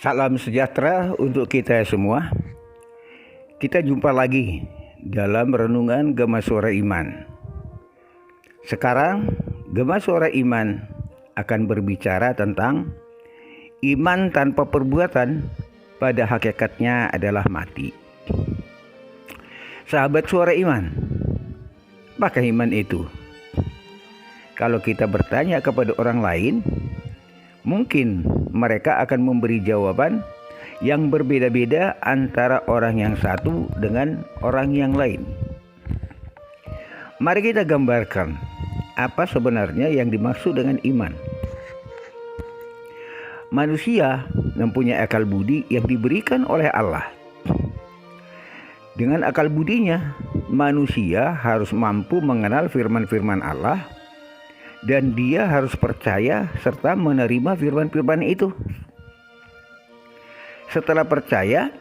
Salam sejahtera untuk kita semua. Kita jumpa lagi dalam renungan Gema Suara Iman. Sekarang Gema Suara Iman akan berbicara tentang iman tanpa perbuatan pada hakikatnya adalah mati. Sahabat Suara Iman, apakah iman itu? Kalau kita bertanya kepada orang lain, mungkin mereka akan memberi jawaban yang berbeda-beda antara orang yang satu dengan orang yang lain. Mari kita gambarkan apa sebenarnya yang dimaksud dengan iman. Manusia mempunyai akal budi yang diberikan oleh Allah. Dengan akal budinya, manusia harus mampu mengenal firman-firman Allah, dan dia harus percaya serta menerima firman-firman itu. Setelah percaya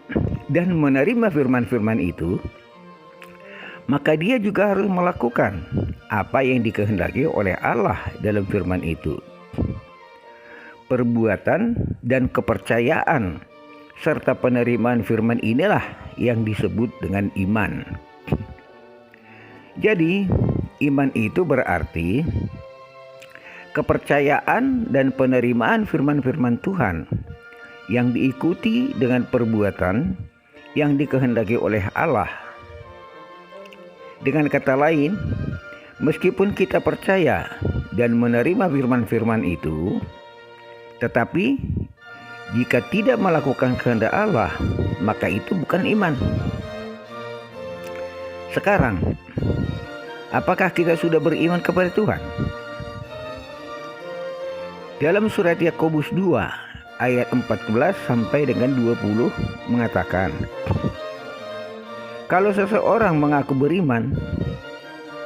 dan menerima firman-firman itu, maka dia juga harus melakukan apa yang dikehendaki oleh Allah dalam firman itu. Perbuatan dan kepercayaan serta penerimaan firman inilah yang disebut dengan iman. Jadi, iman itu berarti kepercayaan dan penerimaan firman-firman Tuhan yang diikuti dengan perbuatan yang dikehendaki oleh Allah. Dengan kata lain, meskipun kita percaya dan menerima firman-firman itu, tetapi jika tidak melakukan kehendak Allah, maka itu bukan iman. Sekarang, apakah kita sudah beriman kepada Tuhan? Dalam surat Yakobus 2 ayat 14 sampai dengan 20 mengatakan, kalau seseorang mengaku beriman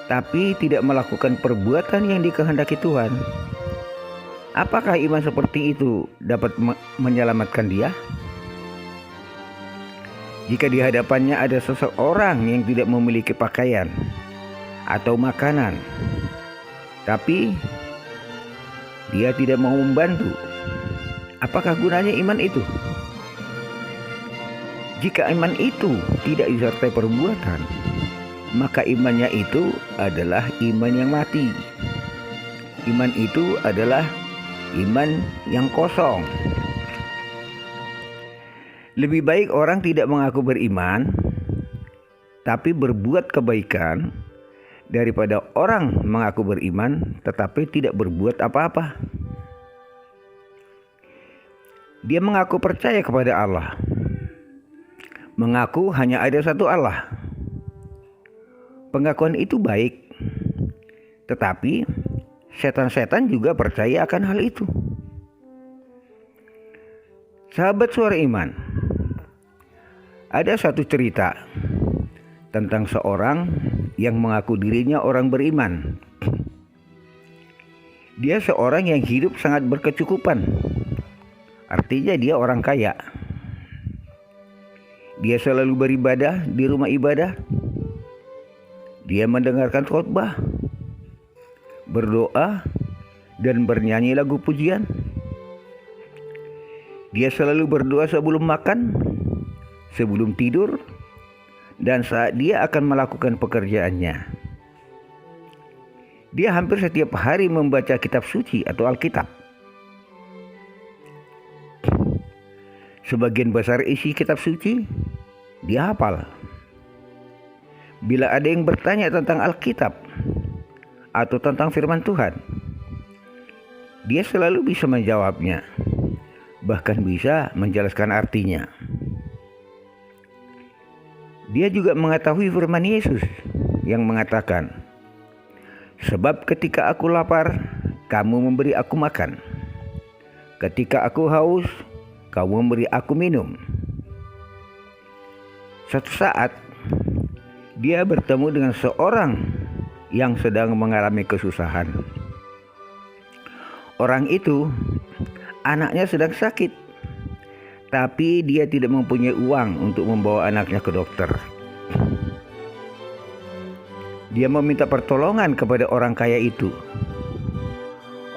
tapi tidak melakukan perbuatan yang dikehendaki Tuhan, apakah iman seperti itu dapat menyelamatkan dia? Jika di hadapannya ada seseorang yang tidak memiliki pakaian atau makanan, tapi dia tidak mau membantu, apakah gunanya iman itu? Jika iman itu tidak disertai perbuatan, maka imannya itu adalah iman yang mati. Iman itu adalah iman yang kosong. Lebih baik orang tidak mengaku beriman, tapi berbuat kebaikan, daripada orang mengaku beriman tetapi tidak berbuat apa-apa. Dia mengaku percaya kepada Allah, mengaku hanya ada satu Allah. Pengakuan itu baik, tetapi setan-setan juga percaya akan hal itu. Sahabat Suara Iman, ada satu cerita tentang seorang yang mengaku dirinya orang beriman. Dia seorang yang hidup sangat berkecukupan. Artinya dia orang kaya. Dia selalu beribadah di rumah ibadah. Dia mendengarkan khotbah, berdoa, dan bernyanyi lagu pujian. Dia selalu berdoa sebelum makan, sebelum tidur, dan saat dia akan melakukan pekerjaannya. Dia hampir setiap hari membaca kitab suci atau Alkitab. Sebagian besar isi kitab suci dia hafal. Bila ada yang bertanya tentang Alkitab atau tentang firman Tuhan, dia selalu bisa menjawabnya, bahkan bisa menjelaskan artinya. Dia juga mengetahui firman Yesus yang mengatakan, sebab ketika aku lapar, kamu memberi aku makan. Ketika aku haus, kamu memberi aku minum. Suatu saat, dia bertemu dengan seorang yang sedang mengalami kesusahan. Orang itu, anaknya sedang sakit, tapi dia tidak mempunyai uang untuk membawa anaknya ke dokter. Dia meminta pertolongan kepada orang kaya itu.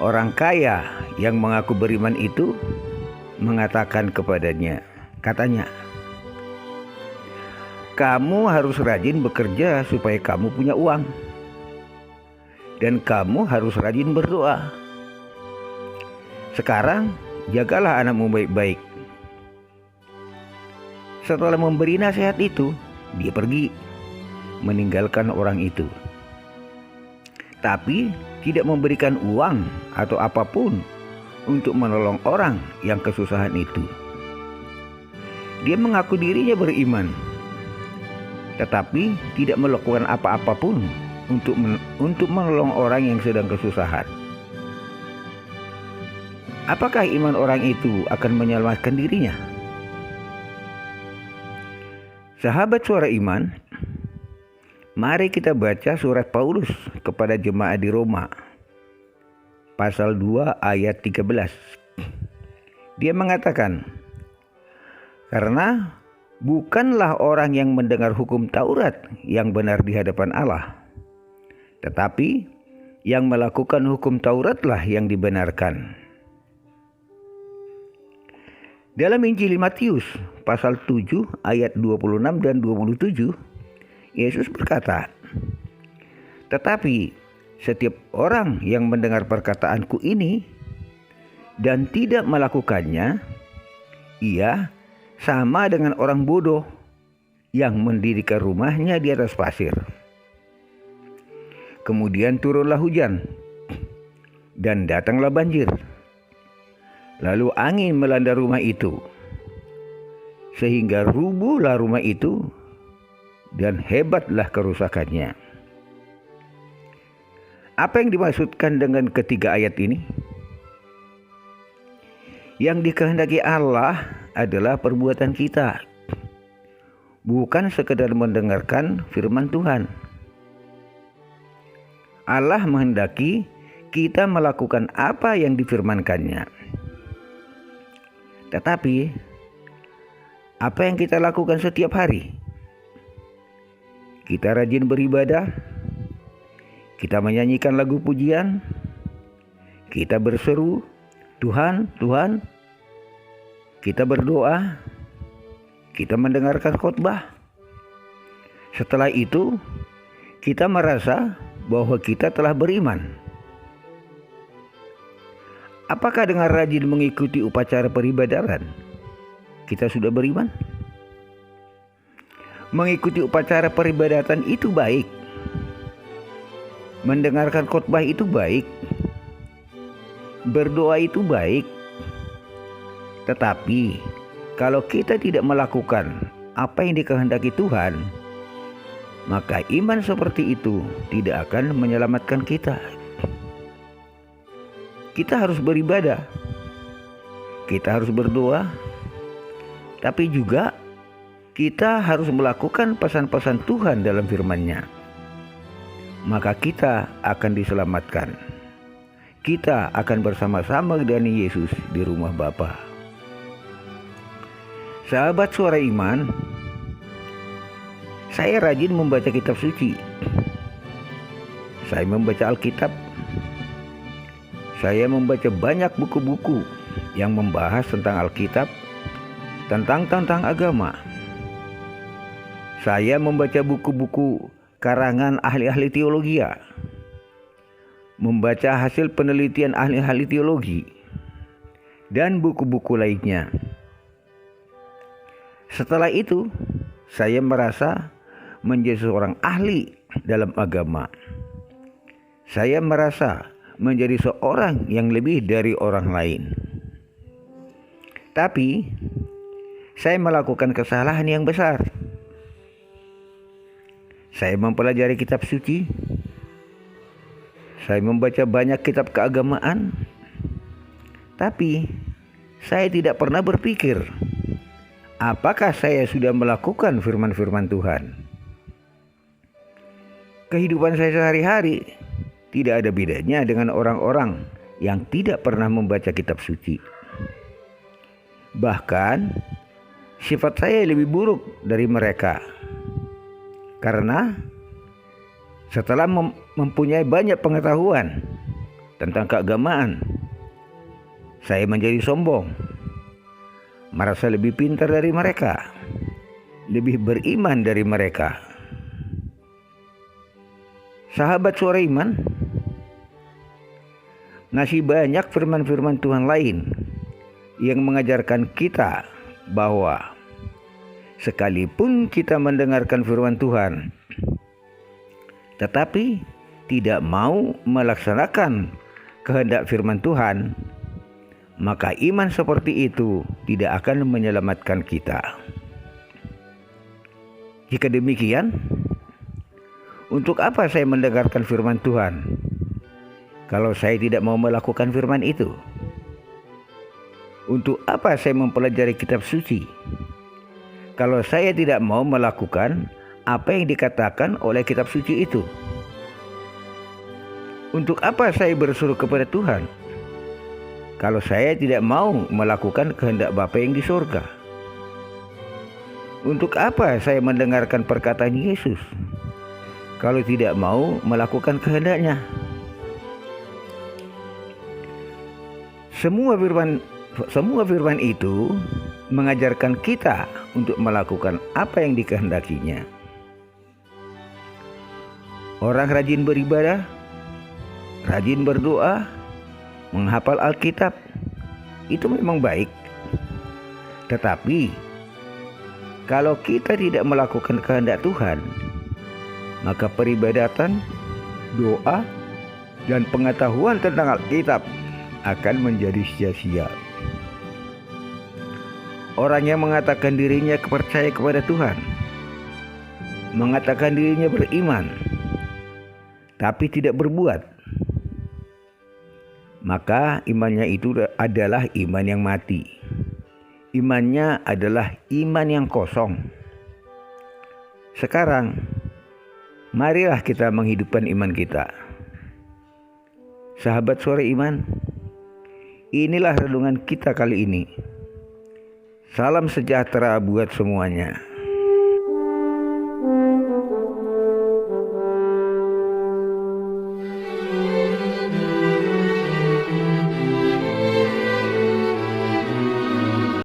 Orang kaya yang mengaku beriman itu mengatakan kepadanya, katanya, "Kamu harus rajin bekerja supaya kamu punya uang. Dan kamu harus rajin berdoa. Sekarang jagalah anakmu baik-baik." Setelah memberi nasihat itu, dia pergi meninggalkan orang itu. Tapi tidak memberikan uang atau apapun untuk menolong orang yang kesusahan itu. Dia mengaku dirinya beriman, tetapi tidak melakukan apa-apapun untuk menolong orang yang sedang kesusahan. Apakah iman orang itu akan menyelamatkan dirinya? Sahabat Suara Iman, mari kita baca surat Paulus kepada jemaat di Roma, pasal 2 ayat 13. Dia mengatakan, "Karena bukanlah orang yang mendengar hukum Taurat yang benar di hadapan Allah, tetapi yang melakukan hukum Tauratlah yang dibenarkan." Dalam Injil Matius pasal 7 ayat 26 dan 27, Yesus berkata, "Tetapi setiap orang yang mendengar perkataanku ini dan tidak melakukannya, ia sama dengan orang bodoh yang mendirikan rumahnya di atas pasir. Kemudian turunlah hujan dan datanglah banjir. Lalu angin melanda rumah itu, sehingga rubuhlah rumah itu dan hebatlah kerusakannya." Apa yang dimaksudkan dengan ketiga ayat ini? Yang dikehendaki Allah adalah perbuatan kita, bukan sekedar mendengarkan firman Tuhan. Allah menghendaki kita melakukan apa yang difirmankannya. Tetapi apa yang kita lakukan setiap hari? Kita rajin beribadah, kita menyanyikan lagu pujian, kita berseru, "Tuhan, Tuhan." Kita berdoa, kita mendengarkan khotbah. Setelah itu, kita merasa bahwa kita telah beriman. Apakah dengan rajin mengikuti upacara peribadatan, kita sudah beriman? Mengikuti upacara peribadatan itu baik. Mendengarkan khotbah itu baik. Berdoa itu baik. Tetapi kalau kita tidak melakukan apa yang dikehendaki Tuhan, maka iman seperti itu tidak akan menyelamatkan kita. Kita harus beribadah, kita harus berdoa, tapi juga kita harus melakukan pesan-pesan Tuhan dalam firman-Nya. Maka kita akan diselamatkan. Kita akan bersama-sama dengan Yesus di rumah Bapa. Sahabat Suara Iman, saya rajin membaca kitab suci. Saya membaca Alkitab. Saya membaca banyak buku-buku yang membahas tentang Alkitab, tentang agama. Saya membaca buku-buku karangan ahli-ahli teologi, membaca hasil penelitian ahli-ahli teologi, dan buku-buku lainnya. Setelah itu, saya merasa menjadi seorang ahli dalam agama. Saya merasa menjadi seorang yang lebih dari orang lain. Tapi, saya melakukan kesalahan yang besar. Saya mempelajari kitab suci. Saya membaca banyak kitab keagamaan. Tapi, saya tidak pernah berpikir, apakah saya sudah melakukan firman-firman Tuhan? Kehidupan saya sehari-hari tidak ada bedanya dengan orang-orang yang tidak pernah membaca kitab suci. Bahkan, sifat saya lebih buruk dari mereka. Karena setelah mempunyai banyak pengetahuan tentang keagamaan, saya menjadi sombong. merasa lebih pintar dari mereka, lebih beriman dari mereka. Sahabat Suara Iman, masih banyak firman-firman Tuhan lain yang mengajarkan kita bahwa sekalipun kita mendengarkan firman Tuhan, tetapi tidak mau melaksanakan kehendak firman Tuhan, maka iman seperti itu tidak akan menyelamatkan kita. Jika demikian, untuk apa saya mendengarkan firman Tuhan kalau saya tidak mau melakukan firman itu? Untuk apa saya mempelajari kitab suci kalau saya tidak mau melakukan apa yang dikatakan oleh kitab suci itu? Untuk apa saya berseru kepada Tuhan kalau saya tidak mau melakukan kehendak Bapa yang di surga? Untuk apa saya mendengarkan perkataan Yesus kalau tidak mau melakukan kehendaknya? Semua firman itu mengajarkan kita untuk melakukan apa yang dikehendakinya. Orang rajin beribadah, rajin berdoa, menghafal Alkitab, itu memang baik. Tetapi kalau kita tidak melakukan kehendak Tuhan, maka peribadatan, doa, dan pengetahuan tentang Alkitab akan menjadi sia-sia. Orang yang mengatakan dirinya percaya kepada Tuhan, mengatakan dirinya beriman, tapi tidak berbuat, maka imannya itu adalah iman yang mati. Imannya adalah iman yang kosong. Sekarang, marilah kita menghidupkan iman kita. Sahabat Suara Iman, inilah renungan kita kali ini. Salam sejahtera buat semuanya.